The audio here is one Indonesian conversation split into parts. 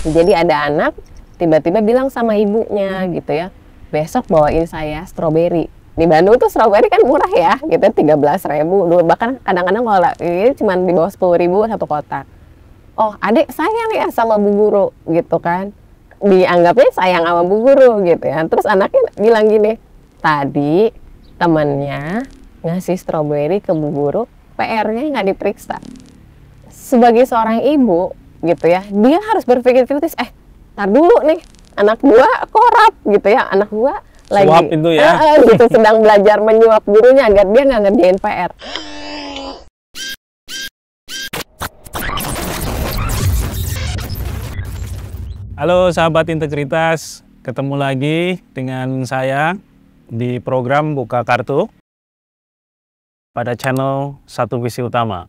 Jadi ada anak tiba-tiba bilang sama ibunya gitu ya, besok bawain saya stroberi. Di Bandung tuh stroberi kan murah ya, gitu 13.000. Bahkan kadang-kadang kalau ini cuma di bawah 10.000 satu kotak. Oh, adik sayang ya sama bu guru gitu kan. Dianggapnya sayang sama bu guru gitu ya. Terus anaknya bilang gini, tadi temennya ngasih stroberi ke bu guru, PR-nya nggak diperiksa. Sebagai seorang ibu gitu ya, dia harus berpikir kritis. Tar dulu nih, anak gua korup gitu ya, anak gua lagi suap itu ya, gitu sedang belajar menyuap gurunya agar dia nggak ngerjain PR. Halo sahabat integritas, ketemu lagi dengan saya di program Buka Kartu pada channel Satu Visi Utama.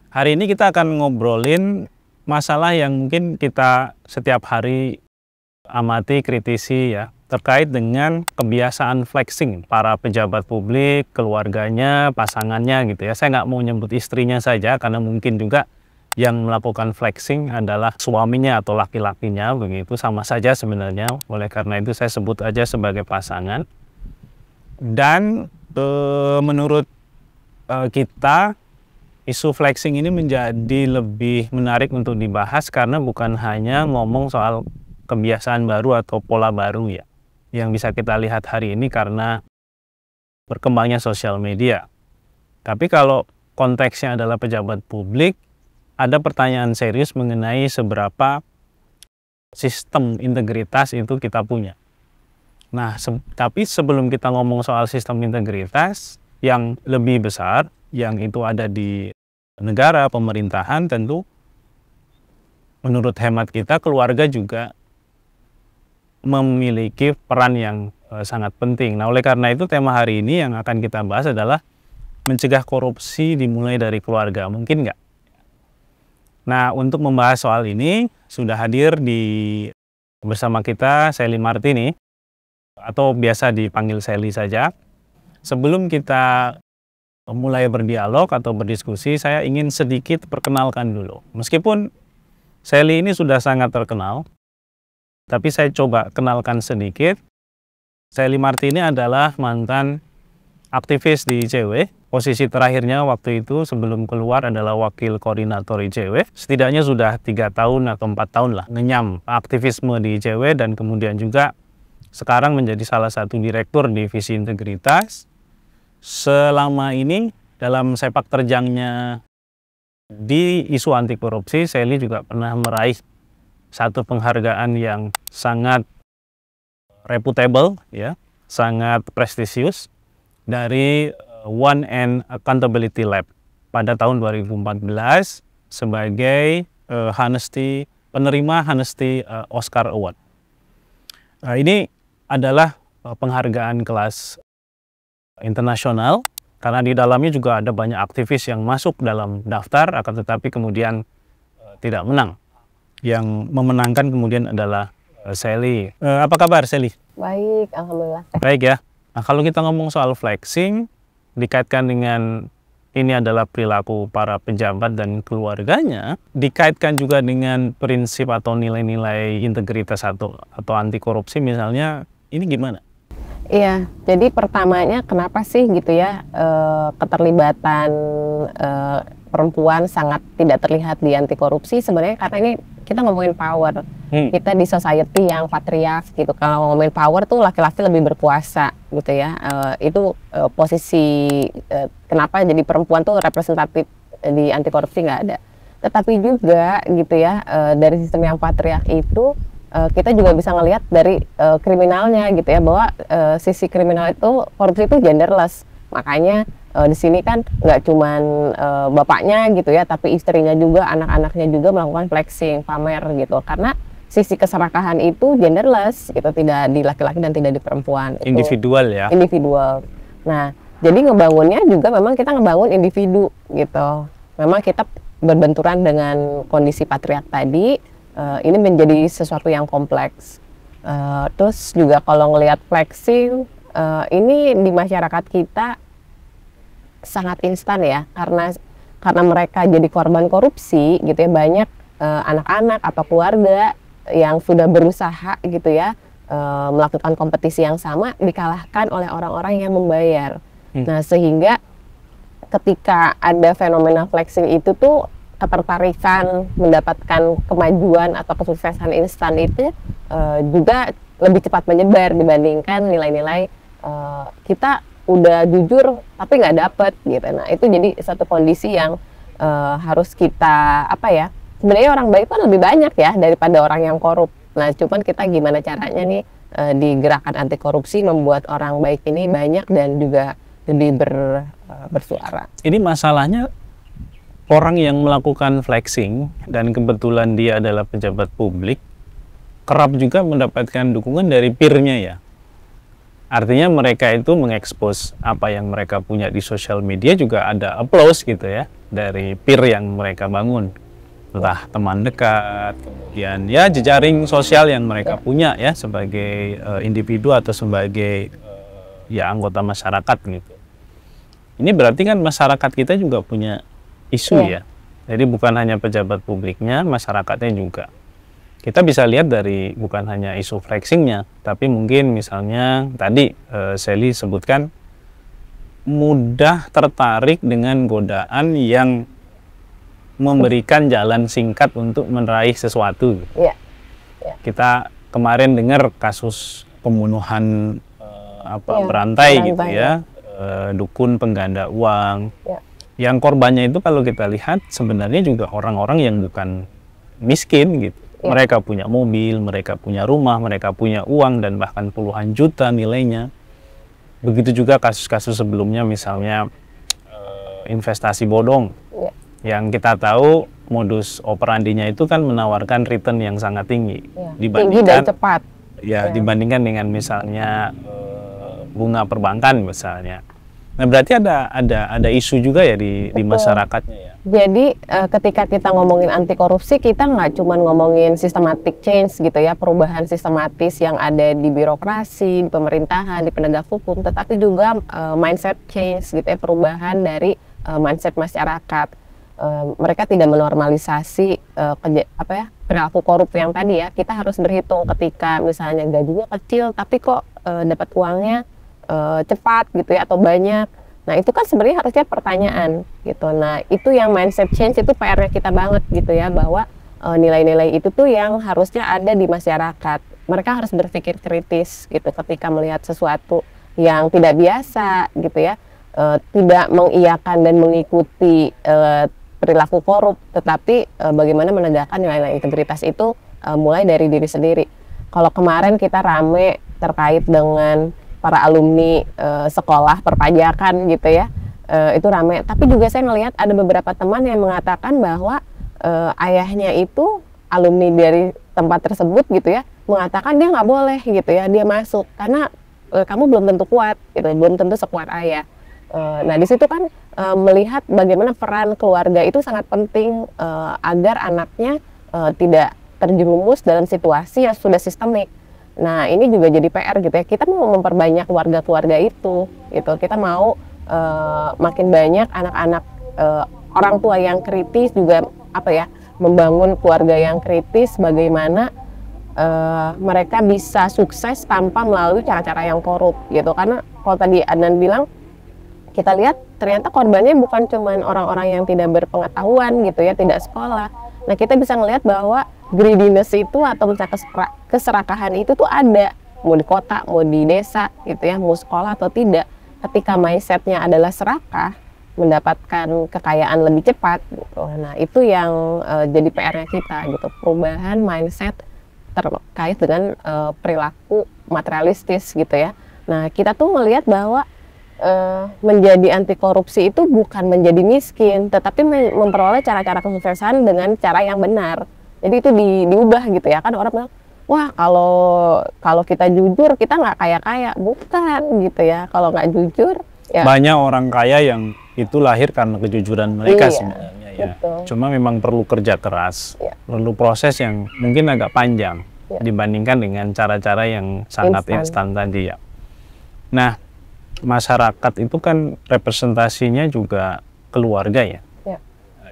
Hari ini kita akan ngobrolin masalah yang mungkin kita setiap hari amati, kritisi ya, terkait dengan kebiasaan flexing para pejabat publik, keluarganya, pasangannya gitu ya. Saya nggak mau nyebut istrinya saja karena mungkin juga yang melakukan flexing adalah suaminya atau laki-lakinya, begitu sama saja sebenarnya. Oleh karena itu saya sebut aja sebagai pasangan. Dan menurut kita, isu flexing ini menjadi lebih menarik untuk dibahas karena bukan hanya ngomong soal kebiasaan baru atau pola baru ya, yang bisa kita lihat hari ini karena berkembangnya sosial media. Tapi kalau konteksnya adalah pejabat publik, ada pertanyaan serius mengenai seberapa sistem integritas itu kita punya. Nah, tapi sebelum kita ngomong soal sistem integritas yang lebih besar, yang itu ada di negara, pemerintahan, tentu menurut hemat kita, keluarga juga memiliki peran yang sangat penting. Nah, oleh karena itu tema hari ini yang akan kita bahas adalah mencegah korupsi dimulai dari keluarga. Mungkin nggak? Nah, untuk membahas soal ini, sudah hadir bersama kita Sally Martini, atau biasa dipanggil Sally saja. Sebelum kita mulai berdialog atau berdiskusi, saya ingin sedikit perkenalkan dulu. Meskipun Sally ini sudah sangat terkenal, tapi saya coba kenalkan sedikit. Sally Martini adalah mantan aktivis di ICW. Posisi terakhirnya waktu itu sebelum keluar adalah wakil koordinator ICW. Setidaknya sudah 3 tahun atau 4 tahun lah ngenyam aktivisme di ICW, dan kemudian juga sekarang menjadi salah satu direktur divisi integritas. Selama ini dalam sepak terjangnya di isu anti korupsi, Sally juga pernah meraih satu penghargaan yang sangat reputable ya, sangat prestisius dari One and Accountability Lab pada tahun 2014 sebagai penerima Honesty Oscar Award. Ini adalah penghargaan kelas internasional karena di dalamnya juga ada banyak aktivis yang masuk dalam daftar, akan tetapi kemudian tidak menang. Yang memenangkan kemudian adalah Sally. Apa kabar Sally? Baik, alhamdulillah. Baik ya. Nah, kalau kita ngomong soal flexing, dikaitkan dengan ini adalah perilaku para pejabat dan keluarganya, dikaitkan juga dengan prinsip atau nilai-nilai integritas atau anti korupsi misalnya, ini gimana? Iya, jadi pertamanya kenapa sih gitu ya keterlibatan perempuan sangat tidak terlihat di anti korupsi, sebenarnya karena ini kita ngomongin power. Kita di society yang patriark gitu. Kalau ngomongin power tuh laki-laki lebih berkuasa gitu ya. Itu posisi kenapa jadi perempuan tuh representatif di anti korupsi nggak ada. Tetapi juga gitu ya dari sistem yang patriark itu kita juga bisa ngelihat dari kriminalnya gitu ya, bahwa sisi kriminal itu korupsi itu genderless. Makanya di sini kan nggak cuman bapaknya gitu ya, tapi istrinya juga, anak-anaknya juga melakukan flexing, pamer gitu, karena sisi keserakahan itu genderless gitu, tidak di laki-laki dan tidak di perempuan. Individual ya. Individual. Nah, jadi ngebangunnya juga memang kita ngebangun individu gitu. Memang kita berbenturan dengan kondisi patriark tadi. Ini menjadi sesuatu yang kompleks. Terus juga kalau ngelihat flexing, ini di masyarakat kita sangat instan ya, karena mereka jadi korban korupsi gitu ya, banyak anak-anak atau keluarga yang sudah berusaha gitu ya melakukan kompetisi yang sama dikalahkan oleh orang-orang yang membayar. Nah, sehingga ketika ada fenomena flexing itu tuh ketertarikan mendapatkan kemajuan atau kesuksesan instan itu juga lebih cepat menyebar dibandingkan nilai-nilai kita udah jujur tapi nggak dapet gitu. Nah, itu jadi satu kondisi yang harus kita sebenarnya orang baik kan lebih banyak ya daripada orang yang korup. Nah, cuman kita gimana caranya nih di gerakan anti korupsi membuat orang baik ini banyak dan juga lebih bersuara. Ini masalahnya orang yang melakukan flexing dan kebetulan dia adalah pejabat publik kerap juga mendapatkan dukungan dari peer-nya ya. Artinya mereka itu mengekspos apa yang mereka punya di sosial media, juga ada applause gitu ya dari peer yang mereka bangun. Entah teman dekat, kemudian ya jejaring sosial yang mereka punya ya sebagai individu atau sebagai ya anggota masyarakat gitu. Ini berarti kan masyarakat kita juga punya isu ya. Jadi bukan hanya pejabat publiknya, masyarakatnya juga. Kita bisa lihat dari bukan hanya isu flexingnya, tapi mungkin misalnya tadi Sally sebutkan mudah tertarik dengan godaan yang memberikan jalan singkat untuk meraih sesuatu. Kita kemarin dengar kasus pembunuhan berantai gitu ya, dukun pengganda uang. Yang korbannya itu kalau kita lihat sebenarnya juga orang-orang yang bukan miskin gitu. Mereka punya mobil, mereka punya rumah, mereka punya uang dan bahkan puluhan juta nilainya. Begitu juga kasus-kasus sebelumnya misalnya investasi bodong. Yang kita tahu modus operandinya itu kan menawarkan return yang sangat tinggi, dibandingkan tinggi dan cepat. Dibandingkan dengan misalnya bunga perbankan misalnya. Nah, berarti ada isu juga ya di masyarakatnya ya. Jadi ketika kita ngomongin anti korupsi, kita nggak cuma ngomongin systematic change gitu ya, perubahan sistematis yang ada di birokrasi, di pemerintahan, di penegak hukum, tetapi juga mindset change gitu ya, perubahan dari mindset masyarakat. Mereka tidak menormalisasi perilaku korup yang tadi ya. Kita harus berhitung ketika misalnya gajinya kecil tapi kok dapat uangnya cepat gitu ya atau banyak. Nah, itu kan sebenarnya harusnya pertanyaan gitu. Nah, itu yang mindset change itu PR-nya kita banget gitu ya, bahwa nilai-nilai itu tuh yang harusnya ada di masyarakat. Mereka harus berpikir kritis gitu ketika melihat sesuatu yang tidak biasa gitu ya, tidak mengiyakan dan mengikuti perilaku korup, tetapi bagaimana menegakkan nilai-nilai integritas itu mulai dari diri sendiri. Kalau kemarin kita rame terkait dengan para alumni sekolah perpajakan gitu ya, itu rame. Tapi juga saya melihat ada beberapa teman yang mengatakan bahwa ayahnya itu alumni dari tempat tersebut gitu ya, mengatakan dia nggak boleh gitu ya, dia masuk karena kamu belum tentu kuat gitu, belum tentu sekuat ayah. Nah, di situ kan melihat bagaimana peran keluarga itu sangat penting agar anaknya tidak terjerumus dalam situasi yang sudah sistemik. Nah, ini juga jadi PR gitu ya. Kita mau memperbanyak keluarga-keluarga itu, gitu. Kita mau makin banyak anak-anak orang tua yang kritis juga membangun keluarga yang kritis. Bagaimana mereka bisa sukses tanpa melalui cara-cara yang korup, gitu. Karena kalau tadi Adnan bilang, kita lihat ternyata korbannya bukan cuma orang-orang yang tidak berpengetahuan gitu ya, tidak sekolah. Nah, kita bisa ngelihat bahwa greediness itu atau keserakahan itu tuh ada, mau di kota, mau di desa gitu ya, mau sekolah atau tidak. Ketika mindsetnya adalah serakah, mendapatkan kekayaan lebih cepat gitu. Nah, itu yang jadi PR-nya kita gitu, perubahan mindset terkait dengan perilaku materialistis gitu ya. Nah, kita tuh melihat bahwa menjadi anti korupsi itu bukan menjadi miskin, tetapi memperoleh cara-cara kesuksesan dengan cara yang benar. Jadi itu diubah gitu ya, kan orang bilang, wah kalau kita jujur kita nggak kaya-kaya, bukan gitu ya. Kalau nggak jujur ya. Banyak orang kaya yang itu lahir karena kejujuran mereka sebenarnya ya. Betul. Cuma memang perlu kerja keras, perlu proses yang mungkin agak panjang dibandingkan dengan cara-cara yang sangat instan tadi ya. Nah, masyarakat itu kan representasinya juga keluarga ya.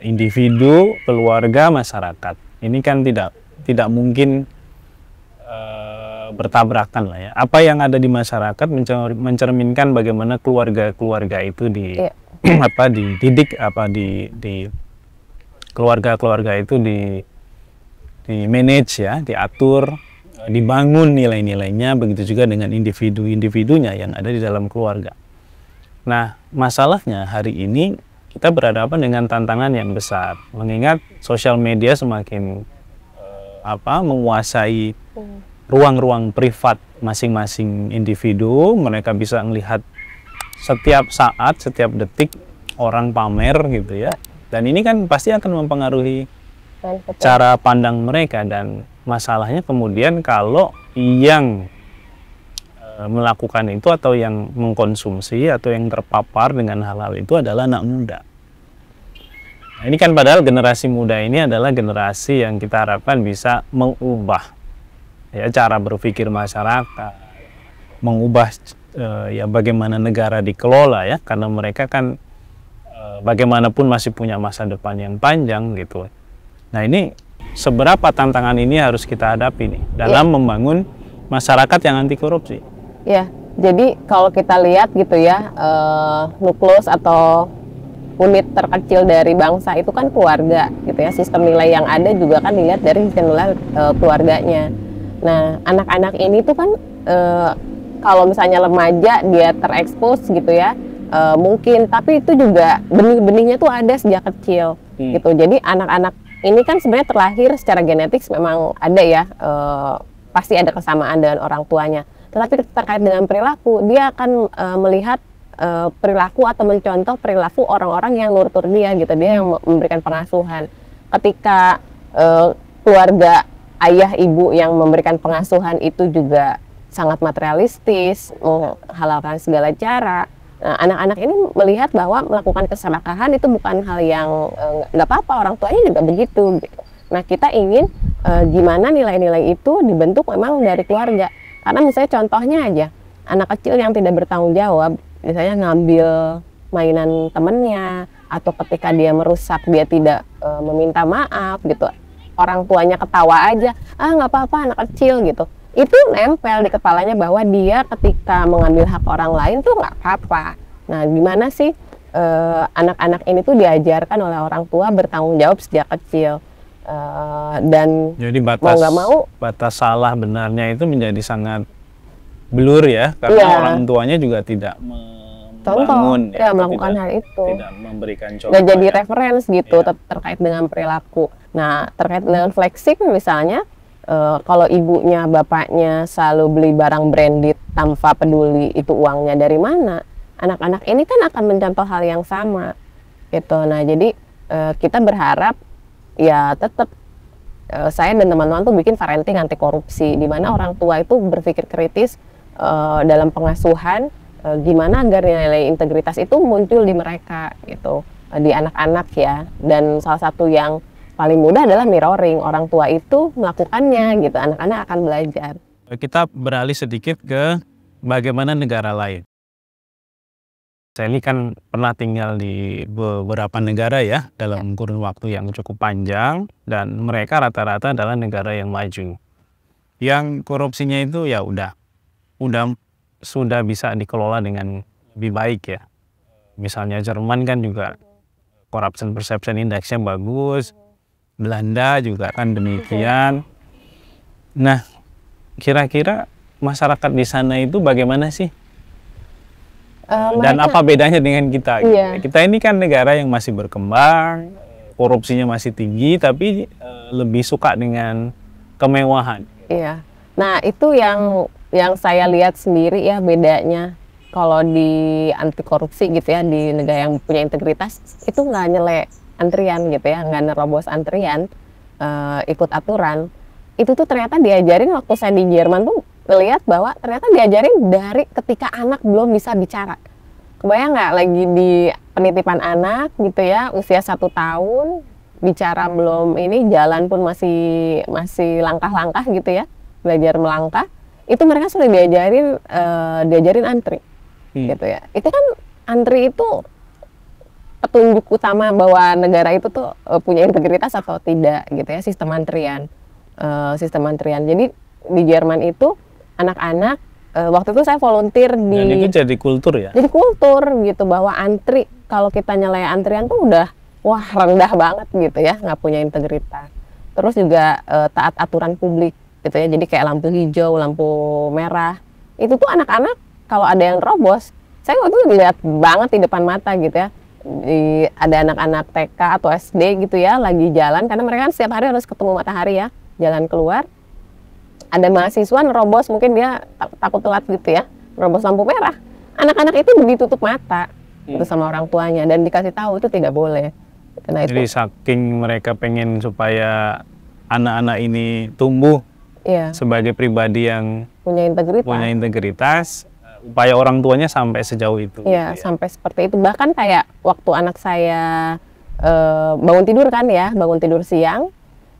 Individu, keluarga, masyarakat. Ini kan tidak mungkin bertabrakan lah ya. Apa yang ada di masyarakat mencerminkan bagaimana keluarga-keluarga itu apa dididik, apa di keluarga-keluarga itu di manage ya, diatur, dibangun nilai-nilainya, begitu juga dengan individu-individunya yang ada di dalam keluarga. Nah, masalahnya hari ini kita berhadapan dengan tantangan yang besar, mengingat sosial media semakin menguasai ruang-ruang privat masing-masing individu. Mereka bisa melihat setiap saat, setiap detik orang pamer gitu ya. Dan ini kan pasti akan mempengaruhi cara pandang mereka, dan masalahnya kemudian kalau yang melakukan itu atau yang mengkonsumsi atau yang terpapar dengan hal-hal itu adalah anak muda. Nah, ini kan padahal generasi muda ini adalah generasi yang kita harapkan bisa mengubah ya cara berpikir masyarakat, mengubah ya bagaimana negara dikelola ya, karena mereka kan bagaimanapun masih punya masa depan yang panjang gitu. Nah, ini seberapa tantangan ini harus kita hadapi nih dalam membangun masyarakat yang anti korupsi. Ya, jadi kalau kita lihat gitu ya, nukleus atau unit terkecil dari bangsa itu kan keluarga gitu ya. Sistem nilai yang ada juga kan dilihat dari sistem nilai keluarganya. Nah, anak-anak ini tuh kan kalau misalnya remaja dia terekspos gitu ya, mungkin, tapi itu juga benih-benihnya tuh ada sejak kecil gitu. Jadi anak-anak ini kan sebenarnya terlahir secara genetik memang ada ya, pasti ada kesamaan dengan orang tuanya. Tetapi terkait dengan perilaku, dia akan melihat perilaku atau mencontoh perilaku orang-orang yang nurtur dia gitu, dia yang memberikan pengasuhan. Ketika keluarga ayah ibu yang memberikan pengasuhan itu juga sangat materialistis, menghalalkan segala cara, anak-anak ini melihat bahwa melakukan keserakahan itu bukan hal yang nggak apa-apa, orang tuanya juga begitu gitu. Nah, kita ingin gimana nilai-nilai itu dibentuk memang dari keluarga. Karena misalnya contohnya aja, anak kecil yang tidak bertanggung jawab, misalnya ngambil mainan temennya, atau ketika dia merusak dia tidak meminta maaf gitu, orang tuanya ketawa aja, nggak apa-apa anak kecil gitu, itu nempel di kepalanya bahwa dia ketika mengambil hak orang lain tuh nggak apa-apa. Nah, gimana sih anak-anak ini tuh diajarkan oleh orang tua bertanggung jawab sejak kecil, dan jadi mau nggak mau batas salah benarnya itu menjadi sangat blur ya, karena orang tuanya juga tidak membangun ya, melakukan hal itu, tidak memberikan contoh, nggak jadi reference gitu terkait dengan perilaku. Nah, terkait dengan flexing misalnya, kalau ibunya bapaknya selalu beli barang branded tanpa peduli itu uangnya dari mana, anak-anak ini kan akan mencontoh hal yang sama gitu. Nah, jadi kita berharap ya tetap saya dan teman-teman tuh bikin parenting anti korupsi, di mana orang tua itu berpikir kritis dalam pengasuhan, gimana agar nilai integritas itu muncul di mereka gitu, di anak-anak ya. Dan salah satu yang paling mudah adalah mirroring, orang tua itu melakukannya gitu, anak-anak akan belajar. Kita beralih sedikit ke bagaimana negara lain. Saya ini kan pernah tinggal di beberapa negara ya, dalam kurun waktu yang cukup panjang, dan mereka rata-rata adalah negara yang maju, yang korupsinya itu ya sudah bisa dikelola dengan lebih baik ya. Misalnya Jerman kan juga corruption perception index-nya bagus, Belanda juga kan demikian. Nah, kira-kira masyarakat di sana itu bagaimana sih? Dan apa bedanya dengan kita? Iya. Kita ini kan negara yang masih berkembang, korupsinya masih tinggi, tapi lebih suka dengan kemewahan. Iya. Nah, itu yang saya lihat sendiri ya bedanya. Kalau di anti korupsi gitu ya, di negara yang punya integritas, itu nggak nyelek antrian gitu ya, nggak nerobos antrian, ikut aturan. Itu tuh ternyata diajarin waktu saya di Jerman tuh, lihat bahwa ternyata diajarin dari ketika anak belum bisa bicara. Kebayang nggak lagi di penitipan anak gitu ya, usia 1 tahun, bicara belum, ini jalan pun masih langkah-langkah gitu ya, belajar melangkah. Itu mereka sudah diajarin antri gitu ya. Itu kan antri itu petunjuk utama bahwa negara itu tuh punya integritas atau tidak gitu ya, sistem antrian. Jadi di Jerman itu anak-anak waktu itu saya volunteer di. Dan itu jadi kultur ya? Jadi kultur gitu, bahwa antri, kalau kita nyelai antrian tuh udah wah rendah banget gitu ya, nggak punya integritas. Terus juga taat aturan publik gitu ya, jadi kayak lampu hijau, lampu merah. Itu tuh anak-anak kalau ada yang robos, saya waktu itu lihat banget di depan mata gitu ya. Ada anak-anak TK atau SD gitu ya, lagi jalan, karena mereka kan setiap hari harus ketemu matahari ya, jalan keluar. Ada mahasiswa nerobos, mungkin dia takut telat gitu ya, nerobos lampu merah. Anak-anak itu ditutup mata itu sama orang tuanya dan dikasih tahu itu tidak boleh. Nah, jadi saking mereka pengen supaya anak-anak ini tumbuh sebagai pribadi yang punya integritas, upaya orang tuanya sampai sejauh itu. Iya, gitu ya. Sampai seperti itu. Bahkan kayak waktu anak saya bangun tidur kan ya, bangun tidur siang,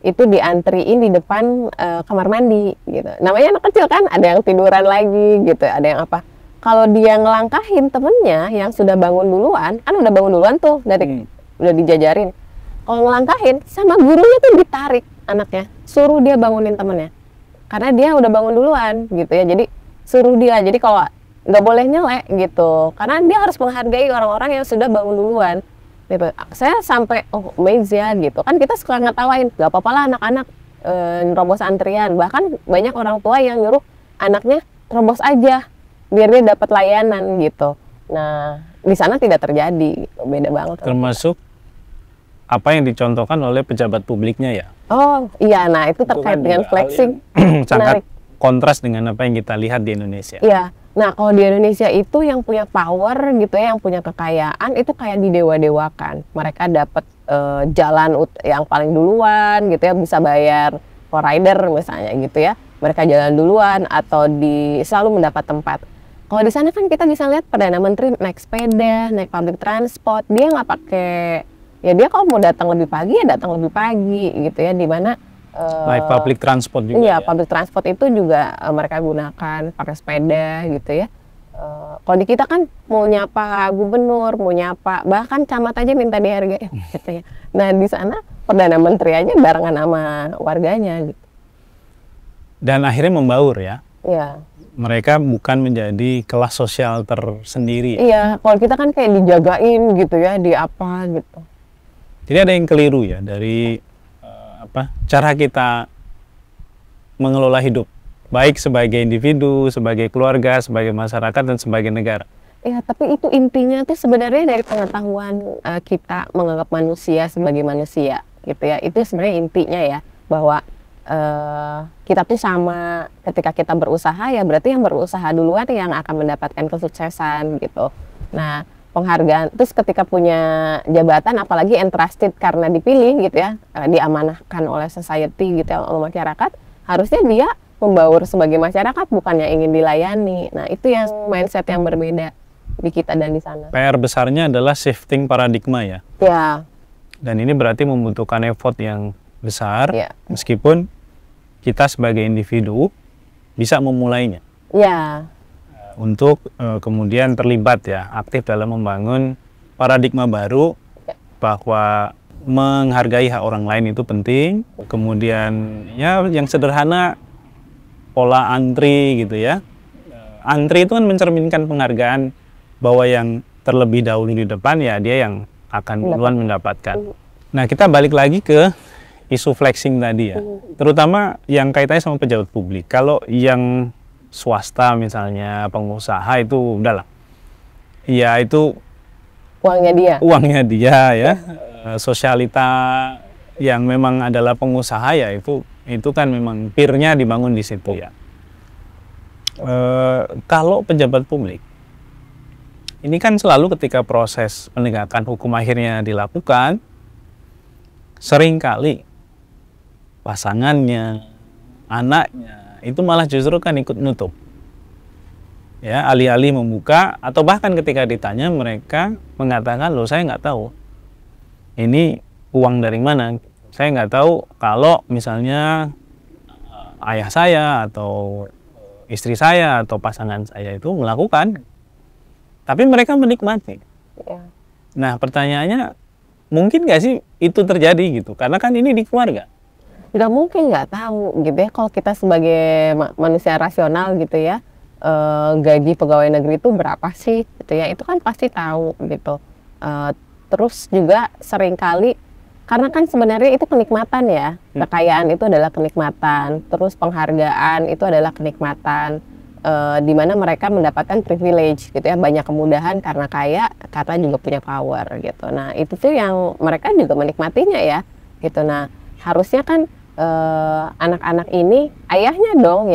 itu diantriin di depan kamar mandi gitu. Namanya anak kecil kan, ada yang tiduran lagi gitu, ada yang apa. Kalau dia ngelangkahin temennya yang sudah bangun duluan, kan udah bangun duluan tuh, dari udah dijajarin. Kalau ngelangkahin, sama gurunya tuh ditarik anaknya, suruh dia bangunin temennya. Karena dia udah bangun duluan gitu ya, jadi suruh dia. Jadi kalau nggak boleh nyelek gitu, karena dia harus menghargai orang-orang yang sudah bangun duluan. Gitu. Saya sampai amazed ya gitu kan, kita suka ngetawain gak apa-apa lah anak-anak nerobos antrian, bahkan banyak orang tua yang nyuruh anaknya terobos aja biar dia dapat layanan gitu. Nah di sana tidak terjadi gitu. Beda banget. Termasuk apa yang dicontohkan oleh pejabat publiknya ya. Oh iya, nah itu terkait dengan flexing. Sangat kontras dengan apa yang kita lihat di Indonesia. Iya. Nah, kalau di Indonesia itu yang punya power gitu ya, yang punya kekayaan itu kayak didewa-dewakan. Mereka dapat jalan yang paling duluan gitu ya, bisa bayar for rider misalnya gitu ya. Mereka jalan duluan atau selalu mendapat tempat. Kalau di sana kan kita bisa lihat Perdana Menteri naik sepeda, naik public transport, dia nggak pakai, ya dia kalau mau datang lebih pagi ya datang lebih pagi gitu ya, di mana naik public transport juga. Iya, ya? Public transport itu juga mereka gunakan pakai sepeda gitu ya. Kalau di kita kan mau nyapa gubernur, mau nyapa bahkan camat aja minta dihargai gitu ya. Nah di sana Perdana Menteri aja barengan sama warganya gitu. Dan akhirnya membaur ya. Iya. Mereka bukan menjadi kelas sosial tersendiri. Iya, kalau kita kan kayak dijagain gitu ya, di apa gitu. Jadi ada yang keliru ya dari cara kita mengelola hidup, baik sebagai individu, sebagai keluarga, sebagai masyarakat, dan sebagai negara. Ya, tapi itu intinya tuh sebenarnya dari pengetahuan kita menganggap manusia sebagai manusia, gitu ya. Itu sebenarnya intinya ya, bahwa kita tuh sama. Ketika kita berusaha ya berarti yang berusaha duluan yang akan mendapatkan kesuksesan gitu. Nah, penghargaan, terus ketika punya jabatan apalagi entrusted karena dipilih gitu ya, diamanahkan oleh society gitu ya, oleh masyarakat, harusnya dia membaur sebagai masyarakat, bukannya ingin dilayani. Nah itu yang mindset yang berbeda di kita dan di sana. PR besarnya adalah shifting paradigma ya. Ya. Dan ini berarti membutuhkan effort yang besar, ya. Meskipun kita sebagai individu bisa memulainya. Ya. Untuk kemudian terlibat ya, aktif dalam membangun paradigma baru bahwa menghargai hak orang lain itu penting. Kemudian ya yang sederhana, pola antri gitu ya. Antri itu kan mencerminkan penghargaan bahwa yang terlebih dahulu di depan ya dia yang akan duluan mendapatkan. Nah kita balik lagi ke isu flexing tadi ya, terutama yang kaitannya sama pejabat publik. Kalau yang swasta misalnya, pengusaha itu udahlah, ya itu uangnya dia ya. Sosialita yang memang adalah pengusaha ya itu kan memang peer-nya dibangun di situ ya. Kalau pejabat publik ini kan selalu ketika proses penegakan hukum akhirnya dilakukan, seringkali pasangannya, anaknya itu malah justru kan ikut nutup ya, alih-alih membuka, atau bahkan ketika ditanya mereka mengatakan, loh saya nggak tahu ini uang dari mana, saya nggak tahu kalau misalnya ayah saya atau istri saya atau pasangan saya itu melakukan, tapi mereka menikmati ya. Nah pertanyaannya, mungkin nggak sih itu terjadi gitu, karena kan ini di keluarga. nggak mungkin nggak tahu gitu ya. Kalau kita sebagai manusia rasional gitu ya, gaji pegawai negeri itu berapa sih gitu ya, itu kan pasti tahu gitu. Terus juga seringkali, karena kan sebenarnya itu kenikmatan ya, kekayaan itu adalah kenikmatan, terus penghargaan itu adalah kenikmatan, di mana mereka mendapatkan privilege gitu ya, banyak kemudahan karena kaya, karena juga punya power gitu. Nah itu tuh yang mereka juga menikmatinya ya gitu. Nah harusnya kan anak-anak ini ayahnya dong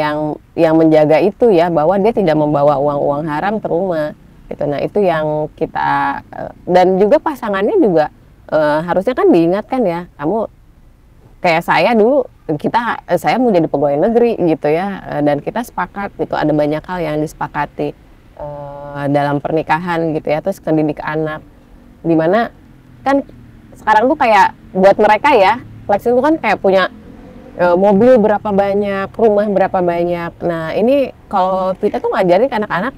yang menjaga itu ya, bahwa dia tidak membawa uang-uang haram ke rumah gitu. Nah itu yang kita dan juga pasangannya juga harusnya kan diingatkan ya, kamu kayak saya dulu, saya mau jadi pegawai negeri gitu ya, dan kita sepakat gitu, ada banyak hal yang disepakati dalam pernikahan gitu ya. Terus pendidik anak, dimana kan sekarang tuh kayak buat mereka ya, flexing itu kan kayak punya mobil berapa banyak, rumah berapa banyak. Nah ini kalau kita tuh ngajarin ke anak-anak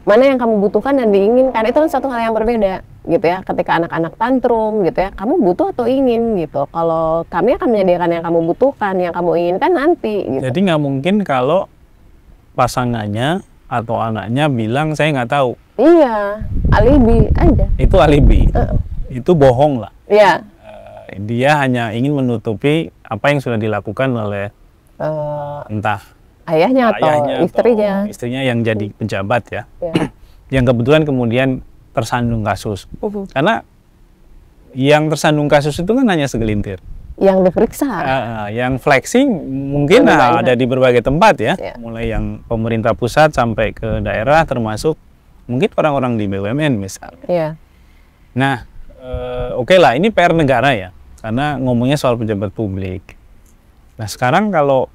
mana yang kamu butuhkan dan diinginkan, itu kan satu hal yang berbeda gitu ya. Ketika anak-anak tantrum gitu ya, kamu butuh atau ingin gitu. Kalau kami akan menyediakan yang kamu butuhkan, yang kamu inginkan nanti gitu. Jadi nggak mungkin kalau pasangannya atau anaknya bilang saya nggak tahu. Iya, alibi aja. Itu alibi. Itu bohong lah. Iya. Dia hanya ingin menutupi apa yang sudah dilakukan oleh entah ayahnya atau istrinya. Atau istrinya yang jadi pejabat ya. Ya. Yang kebetulan kemudian tersandung kasus. Karena yang tersandung kasus itu kan hanya segelintir. Yang diperiksa. Yang flexing mungkin ada di berbagai tempat ya. Mulai yang pemerintah pusat sampai ke daerah, termasuk mungkin orang-orang di BUMN misalnya. Iya. Nah, oke lah, ini PR negara ya. Karena ngomongnya soal pejabat publik. Nah sekarang kalau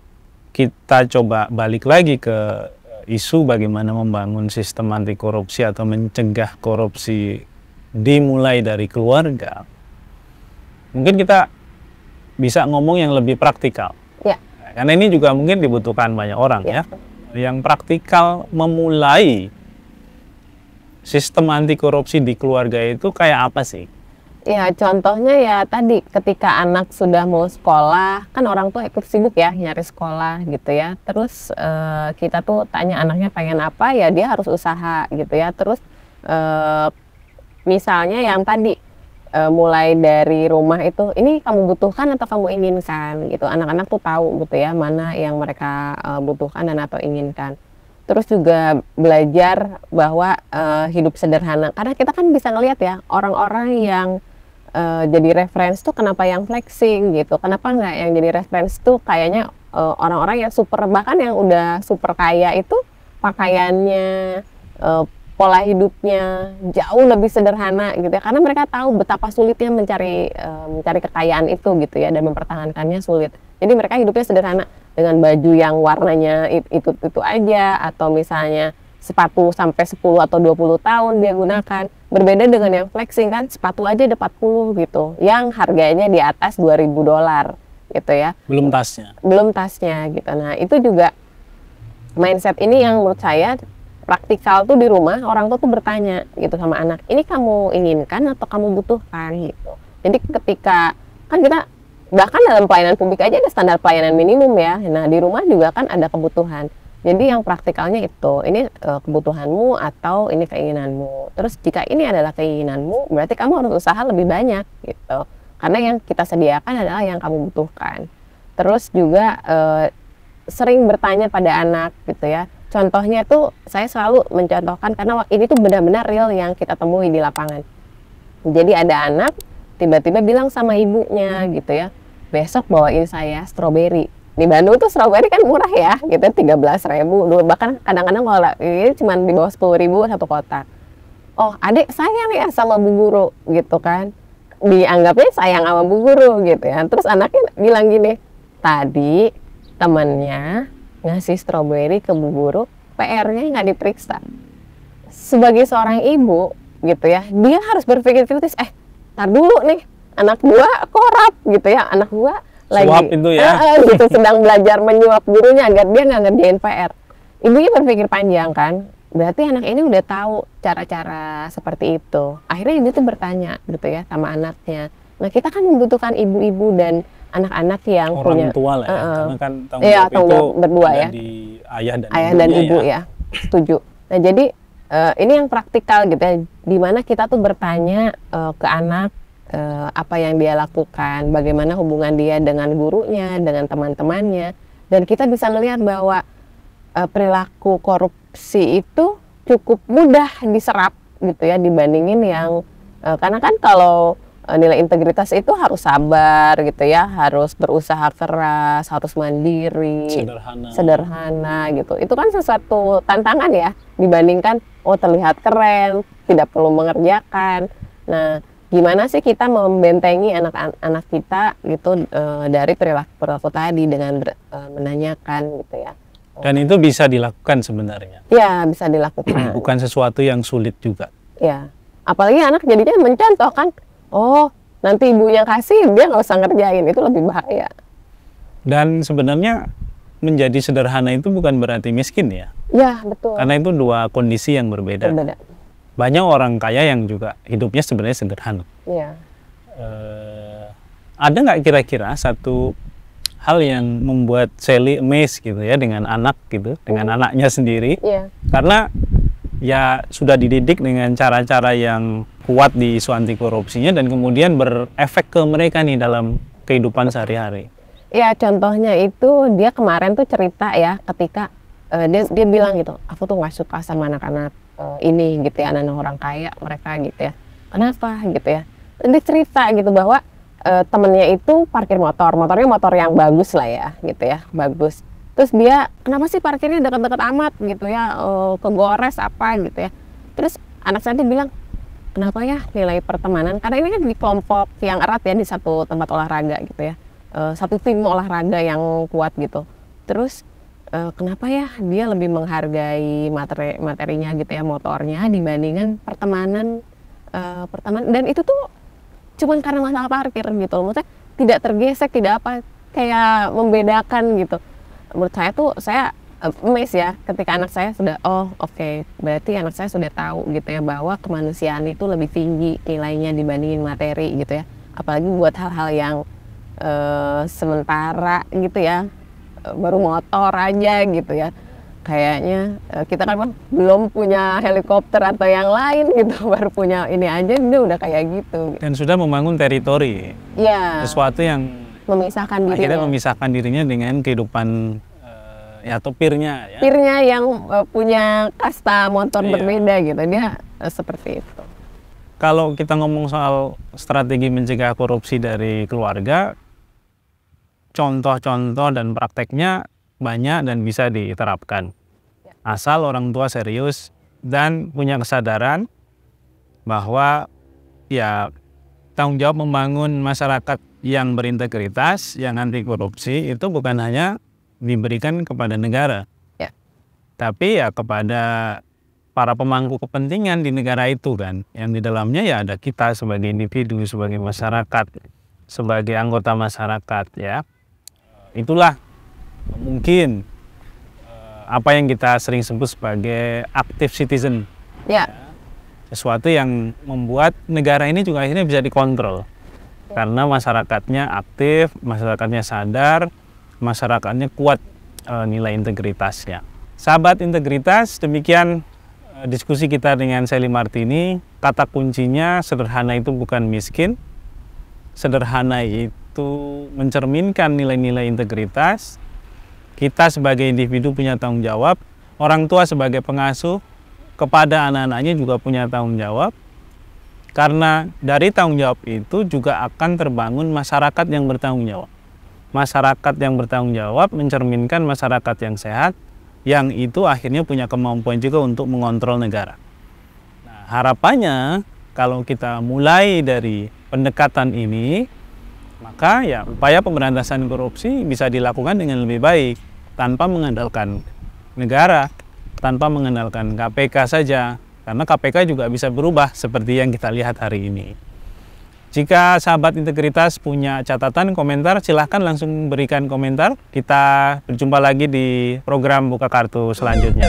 kita coba balik lagi ke isu bagaimana membangun sistem anti korupsi atau mencegah korupsi dimulai dari keluarga, mungkin kita bisa ngomong yang lebih praktikal. Ya. Karena ini juga mungkin dibutuhkan banyak orang ya. Yang praktikal memulai sistem anti korupsi di keluarga itu kayak apa sih? Ya contohnya ya tadi, ketika anak sudah mau sekolah, kan orang tua ikut sibuk ya nyari sekolah gitu ya. Terus kita tuh tanya anaknya pengen apa, ya dia harus usaha gitu ya. Terus misalnya yang tadi mulai dari rumah itu, ini kamu butuhkan atau kamu inginkan gitu. Anak-anak tuh tahu gitu ya mana yang mereka butuhkan dan atau inginkan. Terus juga belajar bahwa hidup sederhana, karena kita kan bisa ngelihat ya orang-orang yang jadi reference tuh kenapa yang flexing gitu, kenapa nggak yang jadi reference tuh kayaknya orang-orang yang super, bahkan yang udah super kaya itu pakaiannya, pola hidupnya jauh lebih sederhana gitu ya, karena mereka tahu betapa sulitnya mencari kekayaan itu gitu ya, dan mempertahankannya sulit. Jadi mereka hidupnya sederhana dengan baju yang warnanya itu aja, atau misalnya sepatu sampai 10 atau 20 tahun dia gunakan. Berbeda dengan yang flexing kan, sepatu aja ada 40 gitu, yang harganya di atas $2.000 gitu ya. Belum tasnya. Belum tasnya gitu. Nah itu juga mindset ini yang menurut saya praktikal tuh di rumah. Orang tua tuh bertanya gitu sama anak, ini kamu inginkan atau kamu butuhkan gitu. Jadi ketika kan kita bahkan dalam pelayanan publik aja ada standar pelayanan minimum ya. Nah di rumah juga kan ada kebutuhan. Jadi yang praktikalnya itu, ini kebutuhanmu atau ini keinginanmu. Terus jika ini adalah keinginanmu, berarti kamu harus usaha lebih banyak gitu. Karena yang kita sediakan adalah yang kamu butuhkan. Terus juga sering bertanya pada anak gitu ya. Contohnya tuh saya selalu mencontohkan, karena ini tuh benar-benar real yang kita temui di lapangan. Jadi ada anak tiba-tiba bilang sama ibunya gitu ya, besok bawain saya stroberi. Di Bandung tuh stroberi kan murah ya, gitu 13.000, bahkan kadang-kadang kalau ini cuma di bawah 10.000 satu kotak. Oh adik sayang ya sama Bu Guru gitu kan, dianggapnya sayang sama Bu Guru gitu ya. Terus anaknya bilang gini, tadi temennya ngasih stroberi ke Bu Guru, PR-nya nggak diperiksa. Sebagai seorang ibu gitu ya, dia harus berpikir kritis, tar dulu nih, anak gua korup gitu ya, anak gua lagi suap itu ya, gitu, sedang belajar menyuap gurunya agar dia nggak ngerjain PR. Ibunya berpikir panjang kan, berarti anak ini udah tahu cara-cara seperti itu. Akhirnya ibu tuh bertanya gitu ya sama anaknya. Nah kita kan membutuhkan ibu-ibu dan anak-anak yang orang punya tua lah ya, karena kan tanggung iya, jawab tanggung itu jawab berdua ada ya, di ayah dan dan ibunya ibu ya. Setuju. Nah jadi ini yang praktikal gitu ya, dimana kita tuh bertanya ke anak apa yang dia lakukan, bagaimana hubungan dia dengan gurunya, dengan teman-temannya, dan kita bisa melihat bahwa perilaku korupsi itu cukup mudah diserap gitu ya, dibandingin yang karena kan kalau nilai integritas itu harus sabar gitu ya, harus berusaha keras, harus mandiri, sederhana gitu. Itu kan sesuatu tantangan ya, dibandingkan terlihat keren, tidak perlu mengerjakan. Nah, gimana sih kita membentengi anak-anak kita gitu dari perilaku tadi dengan menanyakan gitu ya. Dan itu bisa dilakukan sebenarnya. Ya, bisa dilakukan. Bukan sesuatu yang sulit juga. Ya, apalagi anak jadinya mencontoh kan. Oh, nanti ibunya kasih, dia nggak usah ngerjain, itu lebih bahaya. Dan sebenarnya menjadi sederhana itu bukan berarti miskin ya. Ya, betul. Karena itu dua kondisi yang berbeda. Banyak orang kaya yang juga hidupnya sebenarnya sederhana. Ya. Ada nggak kira-kira satu hal yang membuat Sally amazed gitu ya dengan anak gitu, dengan anaknya sendiri? Ya. Karena ya sudah dididik dengan cara-cara yang kuat di isu anti korupsinya dan kemudian berefek ke mereka nih dalam kehidupan sehari-hari. Ya, contohnya itu dia kemarin tuh cerita ya, ketika dia bilang gitu, aku tuh nggak suka sama anak-anak ini gitu ya, anak-anak orang kaya mereka gitu ya. Kenapa gitu ya? Dan dia cerita gitu bahwa temennya itu parkir motornya motor yang bagus lah ya gitu ya, bagus. Terus dia, kenapa sih parkirnya dekat-dekat amat gitu ya, kegores apa gitu ya. Terus anak saya bilang, kenapa ya nilai pertemanan, karena ini kan di kelompok yang erat ya, di satu tempat olahraga gitu ya, satu tim olahraga yang kuat gitu. Terus kenapa ya dia lebih menghargai materinya gitu ya, motornya, dibandingkan pertemanan, dan itu tuh cuman karena masalah parkir gitu. Maksudnya tidak tergesek, tidak apa, kayak membedakan gitu. Menurut saya tuh, saya amazed ya ketika anak saya sudah, oke, berarti anak saya sudah tahu gitu ya, bahwa kemanusiaan itu lebih tinggi nilainya dibandingin materi gitu ya. Apalagi buat hal-hal yang sementara gitu ya, baru motor aja gitu ya. Kayaknya kita kan belum punya helikopter atau yang lain gitu, baru punya ini aja dia udah kayak gitu. Dan sudah membangun teritori. Ya. Sesuatu yang memisahkan dirinya. Akhirnya memisahkan dirinya dengan kehidupan atau peernya ya. Peernya yang punya kasta motor berbeda gitu, dia seperti itu. Kalau kita ngomong soal strategi mencegah korupsi dari keluarga, contoh-contoh dan prakteknya banyak dan bisa diterapkan. Asal orang tua serius dan punya kesadaran bahwa ya tanggung jawab membangun masyarakat yang berintegritas, yang anti korupsi itu bukan hanya diberikan kepada negara, tapi ya kepada para pemangku kepentingan di negara itu kan, yang di dalamnya ya ada kita sebagai individu, sebagai masyarakat, sebagai anggota masyarakat ya. Itulah mungkin apa yang kita sering sebut sebagai active citizen. Ya. Sesuatu yang membuat negara ini juga akhirnya bisa dikontrol. Karena masyarakatnya aktif, masyarakatnya sadar, masyarakatnya kuat nilai integritasnya. Sahabat integritas, demikian diskusi kita dengan Sally Martini. Kata kuncinya sederhana itu bukan miskin. Sederhana itu mencerminkan nilai-nilai integritas. Kita sebagai individu punya tanggung jawab. Orang tua sebagai pengasuh kepada anak-anaknya juga punya tanggung jawab. Karena dari tanggung jawab itu juga akan terbangun masyarakat yang bertanggung jawab. Masyarakat yang bertanggung jawab mencerminkan masyarakat yang sehat, yang itu akhirnya punya kemampuan juga untuk mengontrol negara. Nah, harapannya kalau kita mulai dari pendekatan ini, maka ya upaya pemberantasan korupsi bisa dilakukan dengan lebih baik tanpa mengandalkan negara, tanpa mengandalkan KPK saja. Karena KPK juga bisa berubah seperti yang kita lihat hari ini. Jika sahabat integritas punya catatan, komentar, silahkan langsung berikan komentar. Kita berjumpa lagi di program Buka Kartu selanjutnya.